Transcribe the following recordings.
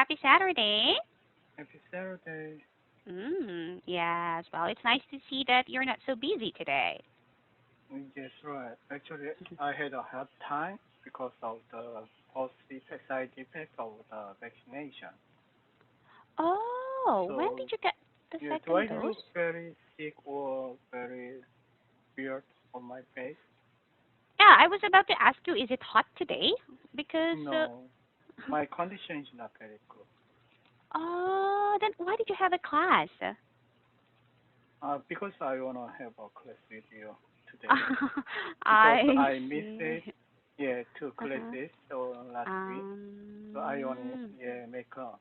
Happy Saturday. Happy Saturday. Yes. Well, it's nice to see that you're not so busy today. Yes, right. Actually, I had a hard time because of the post effect, side effect of the vaccination. Oh, when did So, you get the yeah, do second I dose? look very sick or very weird on my face? Yeah, I was about to ask you, is it hot today? Because, No, my condition is not very good. oh, then why did you have a class? Because I wanna have a class with you today. Because I I missed see. it, yeah, two Uh-huh. classes so last week. So I wanna, Um, yeah, make up.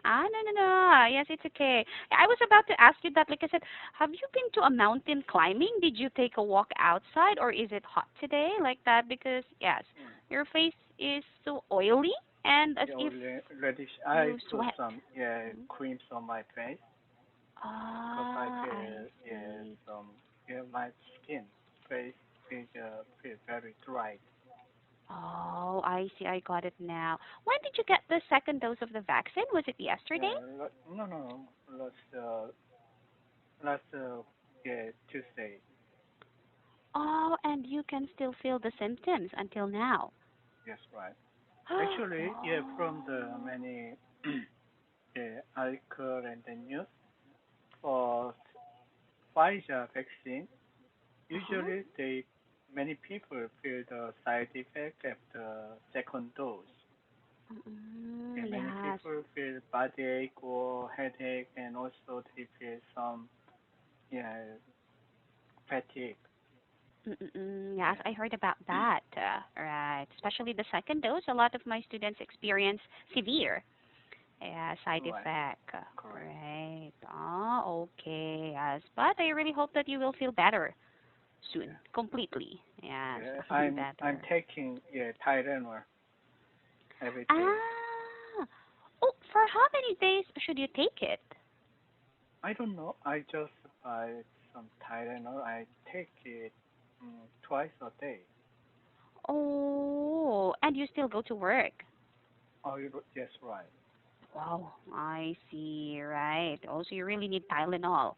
no, no, no. Yes, it's okay. I was about to ask you that. Like I said, have you been to a mountain climbing? Did you take a walk outside, or is it hot today like that? Because yes, Mm. your face is so oily and as Yeah, if reddish. I you put sweat. some yeah Mm. creams on my face because I Ah, I feel yeah see. some yeah my skin face is feel very dry. Oh, I see. I got it now. When did you get the second dose of the vaccine? Was it yesterday? No, last yeah Tuesday. Oh, and you can still feel the symptoms until now. Yes, right. Actually, yeah, from the Oh. many yeah article and the news for Pfizer vaccine, Uh-huh. usually they many people feel the side effect after second dose. Yeah, many Yes. people feel body ache or headache, and also they feel some yeah fatigue. Yes, Yeah, I heard about that. Right. Especially the second dose, a lot of my students experience severe side right, effect. correct. Right. Oh, okay. Yes. But I really hope that you will feel better soon, Yeah, completely. Yes, yeah. I'm better. taking yeah Tylenol every day. Ah. Oh, for how many days should you take it? I don't know. I just buy some Tylenol. I take it twice a day. Oh, and you still go to work. Oh, yes, right. Wow, I see. Right. Also, you really need Tylenol.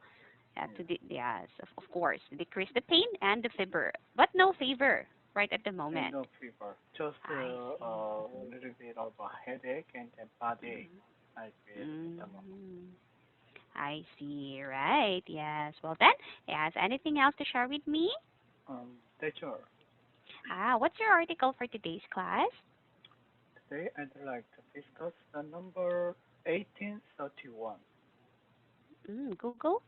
Yeah. Yes, of course, decrease the pain and the fever, but no fever right at the And moment. no fever, just I see. a little bit of a headache and a body ache. I feel at the moment. Mm-hmm. I see. Right. Yes. Well then, yes. Anything else to share with me? That's all. What's your article for today's class? Today I'd like to discuss the number 1831. Google.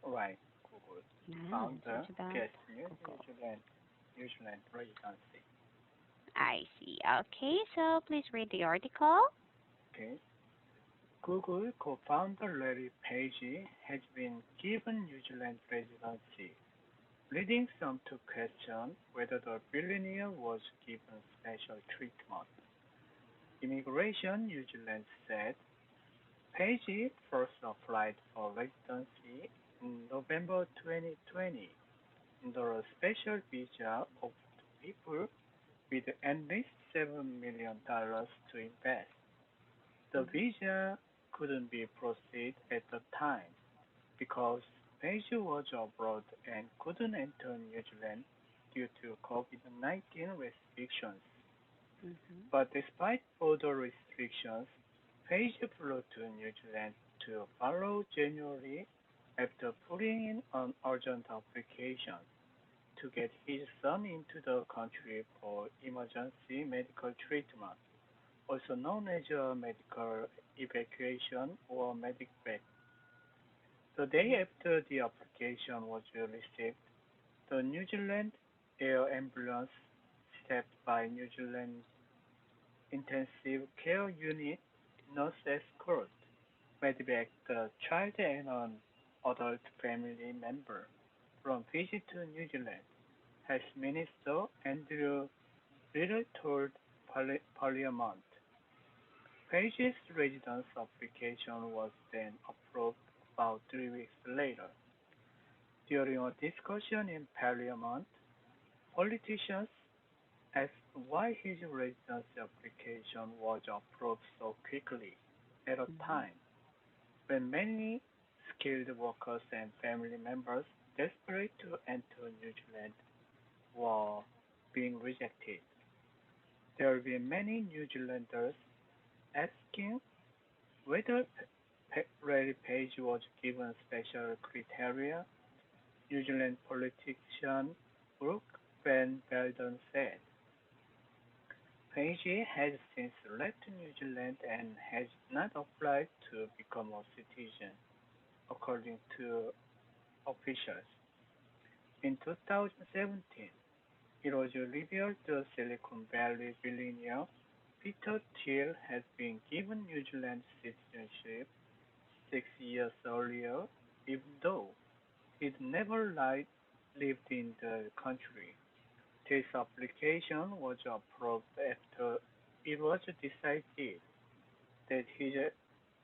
Right, Google. So Founder, it's about guest Google. New Zealand residency. I see. Okay. So please read the article. Okay. Google co-founder Larry Page has been given New Zealand residency, leading some to question whether the billionaire was given special treatment. Immigration New Zealand said Page first applied for residency in November 2020 under a special visa offered to people with at least $7 million to invest. The Hmm. visa couldn't be proceeded at the time because Page was abroad and couldn't enter New Zealand due to COVID-19 restrictions. Hmm. But despite border restrictions, Page flew to New Zealand to follow January after putting in an urgent application to get his son into the country for emergency medical treatment, also known as a medical evacuation or medivac. The day after the application was received, the New Zealand Air Ambulance, staffed by New Zealand Intensive Care Unit nurse escort, medevac the child and an adult family member from Fiji to New Zealand, Health Minister Andrew Little told Parliament. Page's residence application was then approved about 3 weeks later. During a discussion in Parliament, politicians asked why his residency application was approved so quickly at a Mhm. time when many skilled workers and family members desperate to enter New Zealand were being rejected. There will be many New Zealanders asking whether Larry Page was given special criteria. New Zealand politician Brooke Van Velden said, Page has since left New Zealand and has not applied to become a citizen, according to officials. In 2017, it was revealed the Silicon Valley billionaire Peter Thiel had been given New Zealand citizenship 6 years earlier, even though he'd never lived in the country. This application was approved after it was decided that his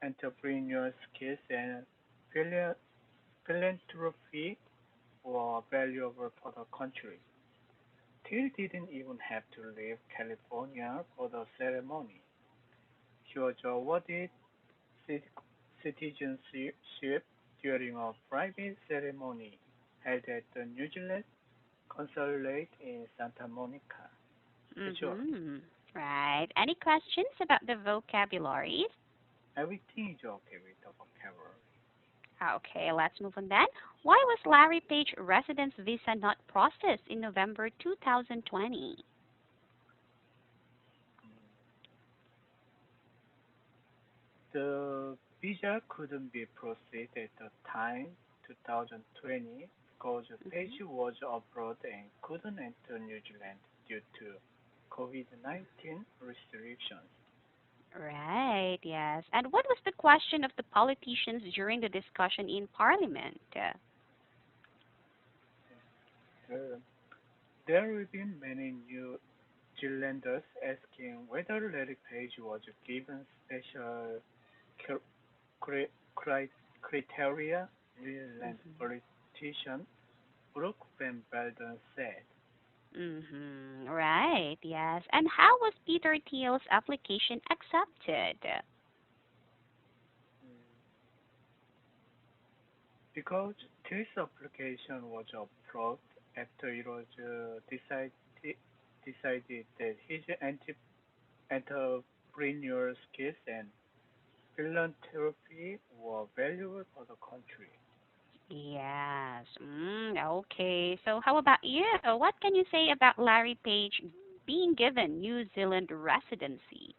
entrepreneurial skills and philanthropy were valuable for the country. Till didn't even have to leave California for the ceremony. He was awarded citizenship during a private ceremony held at the New Zealand Consulate in Santa Monica. Sure, Mhm. Right. Any questions about the vocabularies? everything is okay with the vocabulary. Okay, let's move on then. Why was Larry Page residence visa not processed in November 2020? Mm, The visa couldn't be processed at the time 2020 because Mhm. Page was abroad and couldn't enter New Zealand due to COVID-19 restrictions. Right, yes. And what was the question of the politicians during the discussion in Parliament? There, there will be many New Zealanders asking whether Larry Page was given special cri- cri- criteria. New Zealand Mhm. politician Brooke Van Velden said. Mhm. Right, yes. And how was Peter Thiel's application accepted? Mm, Because this application was approved after it was decided that his entrepreneurial skills and philanthropy were valuable for the country. Yes. Okay. So how about you? What can you say about Larry Page being given New Zealand residency?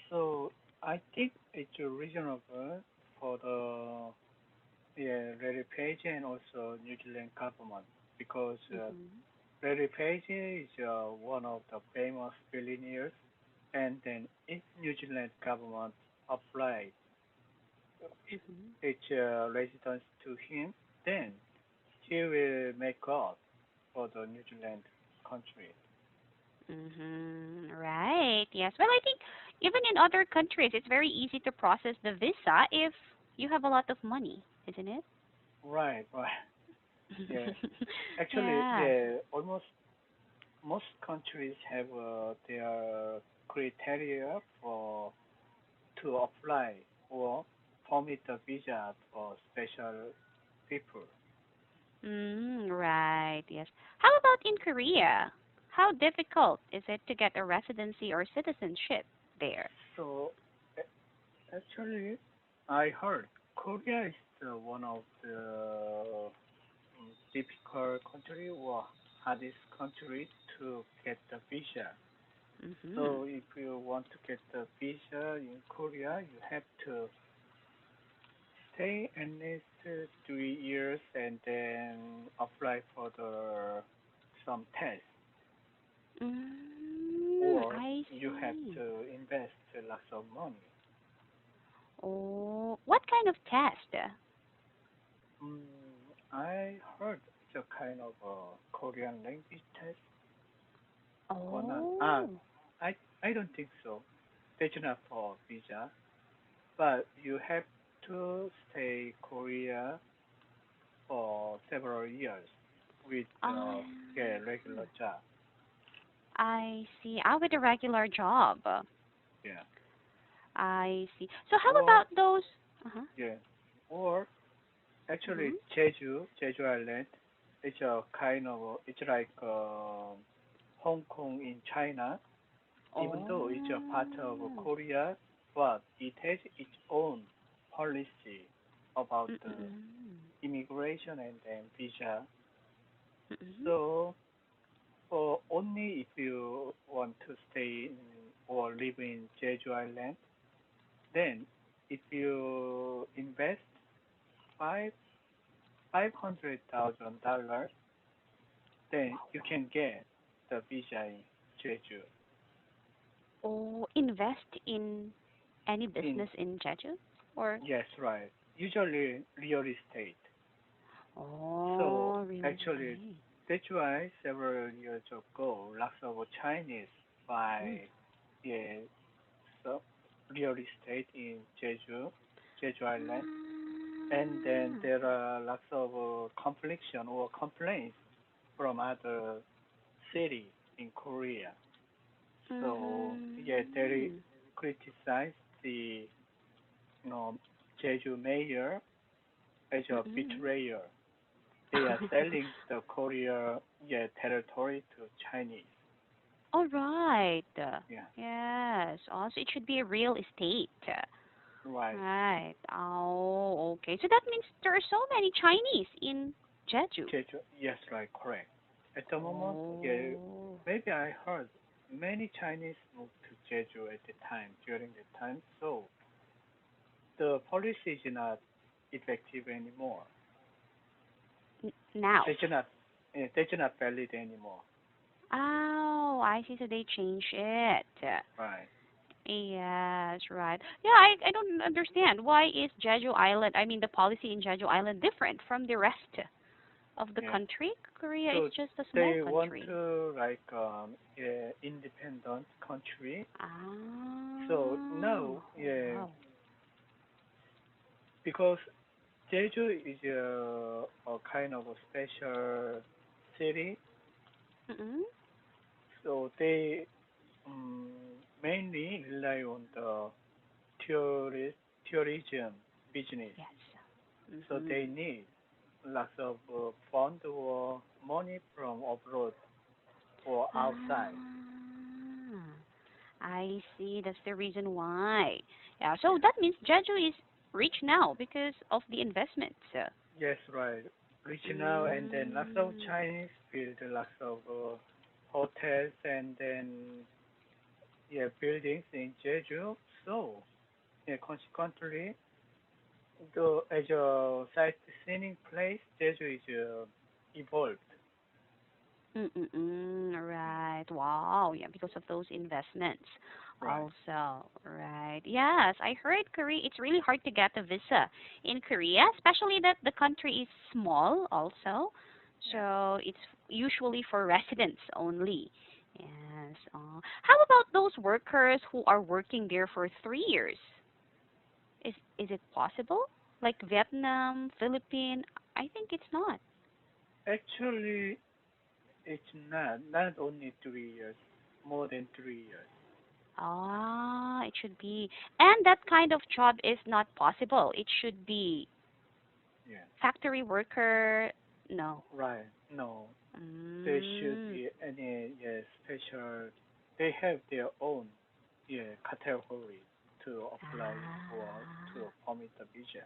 So I think it's reasonable for the Larry Page and also New Zealand government because Mhm. Larry Page is one of the famous billionaires, and then if New Zealand government applied Mhm. its residence to him, then he will make up for the New Zealand country. Mhm. Right. Yes. Well, I think even in other countries, it's very easy to process the visa if you have a lot of money, isn't it? Right, right. Yeah. Actually, Yes. yeah, almost most countries have their criteria for to apply or permit a visa for special people. Right. Yes. How about in Korea? How difficult is it to get a residency or citizenship there? So actually, I heard Korea is one of the difficult country or hardest country to get the visa. Mhm. So if you want to get the visa in Korea, you have to stay at least 3 years and then apply for the some test, or I you have see. to invest lots of money. Oh, what kind of test? I heard it's a kind of a Korean language test or not. Oh. I don't think so. That's not for visa, but you have to stay Korea for several years with I yeah, regular job. I see. With a regular job. Yeah. I see. So how Or about those? Uh-huh. yeah. Or Mhm. actually Jeju Island, it's a kind of it's like Hong Kong in China. Even though it's a part of Oh. Korea, but it has its own policy about the Mm-mm. immigration and then visa. Mm-mm. So only if you want to stay in or live in Jeju Island, then if you invest five $500,000, then Wow. you can get the visa in Jeju. Oh, invest in any In business in Jeju? Or yes, right. Usually real estate. So oh, actually, really? that's why several years ago, lots of Chinese Mm. buy yeah, so real estate in Jeju Island, and then Ah. there are lots of confliction or complaints from other cities in Korea. So yeah, they Mhm. criticize the you know Jeju mayor as a Mm-mm. betrayer. They are selling the Korea yeah territory to Chinese. All right. Yeah, Yes. Also, it should be a real estate. right. Right. Oh, okay. So that means there are so many Chinese in Jeju. Jeju, yes, right, correct. At the moment, yeah, Oh. maybe I heard many Chinese moved to Jeju at the time during the time, so the policy is not effective anymore. Now. It's not, it's not valid anymore. Oh, I see. So they change it. Right. Yes, right. Yeah, I don't understand. Why is Jeju Island, I mean, the policy in Jeju Island different from the rest of the Yeah. country? Korea is So just a small they want country. to like yeah, independent country. So Ah, now yeah, wow. because Jeju is a kind of a special city, Mm-mm. so they mainly rely on the tourist tourism business. Yes. So Mm-hmm. they need lots of fund or money from abroad or outside. Ah, I see. That's the reason why. Yeah, so Yeah. that means Jeju is rich now because of the investments. Yes, right. Rich now and then lots of Mm. Chinese build lots of hotels and then yeah buildings in Jeju. So yeah, consequently, the as a sightseeing place, Jeju is evolved. Mm-mm-mm, Yeah. right. Wow. Yeah, because of those investments. Right. Also, right. Yes, I heard Korea, it's really hard to get a visa in Korea, especially that the country is small also. Yeah. So it's usually for residents only. Yes. How about those workers who are working there for 3 years? Is it possible? Like Vietnam, Philippines? I think it's not. Actually, it's not only 3 years, more than 3 years. Ah, it should be. And that kind of job is not possible. It should be Yeah. factory worker. No. Right. No, there should Mm, be any yeah, special. They have their own yeah category to apply or to ah, permit the visa.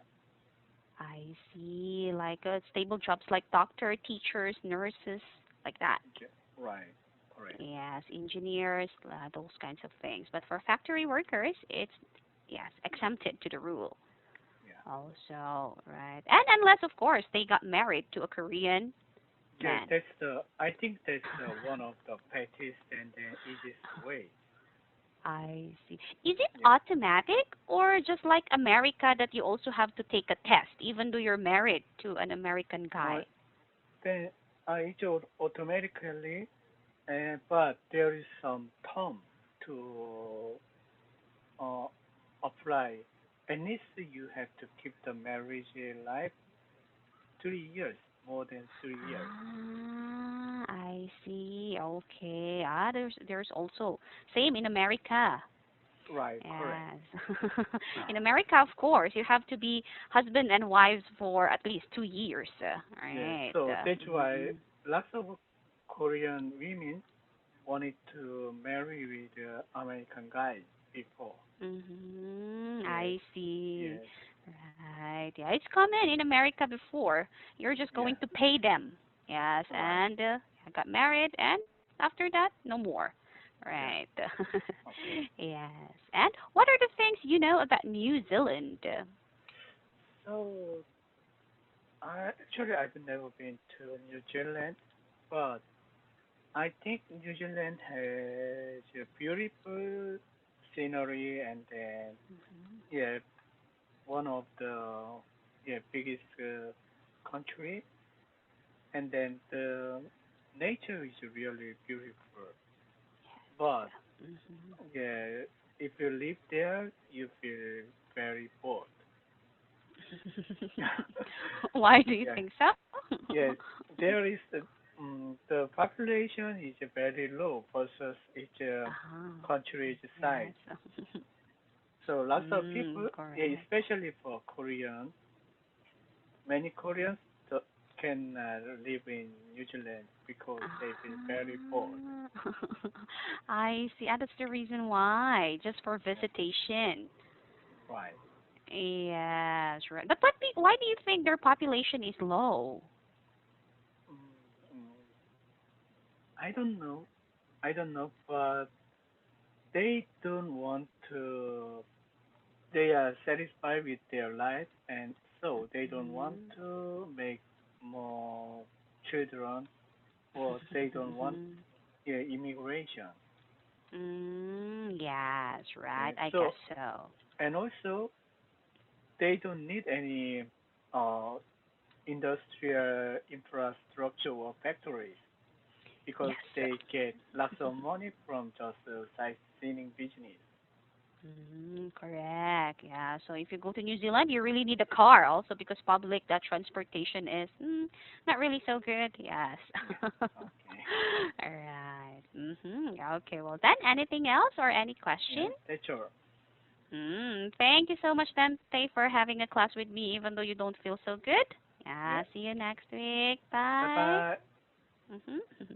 I see. Like stable jobs like doctor, teachers, nurses, like that. Okay. Right. Correct. Yes, engineers, those kinds of things. But for factory workers, it's yes, exempted to the rule. Yeah. Also, right. And unless of course they got married to a Korean Yeah. man. That's the. I think that's one of the fastest and the easiest way. I see. Is it Yeah. automatic or just like America that you also have to take a test even though you're married to an American Uh, guy? then it's automatically, but there is some term to uh, apply. At least you have to keep the marriage life 3 years, more than 3 years. Ah, I see. Okay. There's also same in America. Right, correct. Yes. In America, of course, you have to be husband and wives for at least 2 years. Yes. Right. So that's why Mhm. lots of Korean women wanted to marry with American guys before. Mhm. Yes, I see. yes, Right. Yeah, it's common in America before. You're just yeah, going to pay them. Yes, right, and I got married, and after that, no more. yeah, Right. okay. Yes. And what are the things you know about New Zealand? So I've never been to New Zealand, but I think New Zealand has a beautiful scenery and then Mhm. yeah, one of the biggest country, and then the nature is really beautiful. But Mhm. yeah, if you live there, you feel very bored. Why do you Yeah, think so? yeah. There is the population is very low versus its Ah, country's size. yes. So lots of people, yeah, Correct. especially for Korean, many Koreans can live in New Zealand because they feel very bored. Ah. I see. And that's the reason why, just for Yeah, visitation. right. Yes, right. But why do you think their population is low? Mm, mm, I don't know. I don't know, but they don't want to. They are satisfied with their life, and so they don't want Mhm. to make more children, or they don't want Mhm. immigration. Yes, right. Yeah. I guess So so. and also they don't need any uh, industrial infrastructure or factories because Yes. they get lots of money from just sightseeing business. Correct. Yeah. So if you go to New Zealand, you really need a car also because public that transportation is not really so good. Yes. Yeah. All Okay. right. Okay. Well, then, anything else or any question? Yeah. That's all. Thank you so much, Dante, for having a class with me, even though you don't feel so good. Yeah. Yeah. See you next week. Bye Bye. bye. Mm-hmm.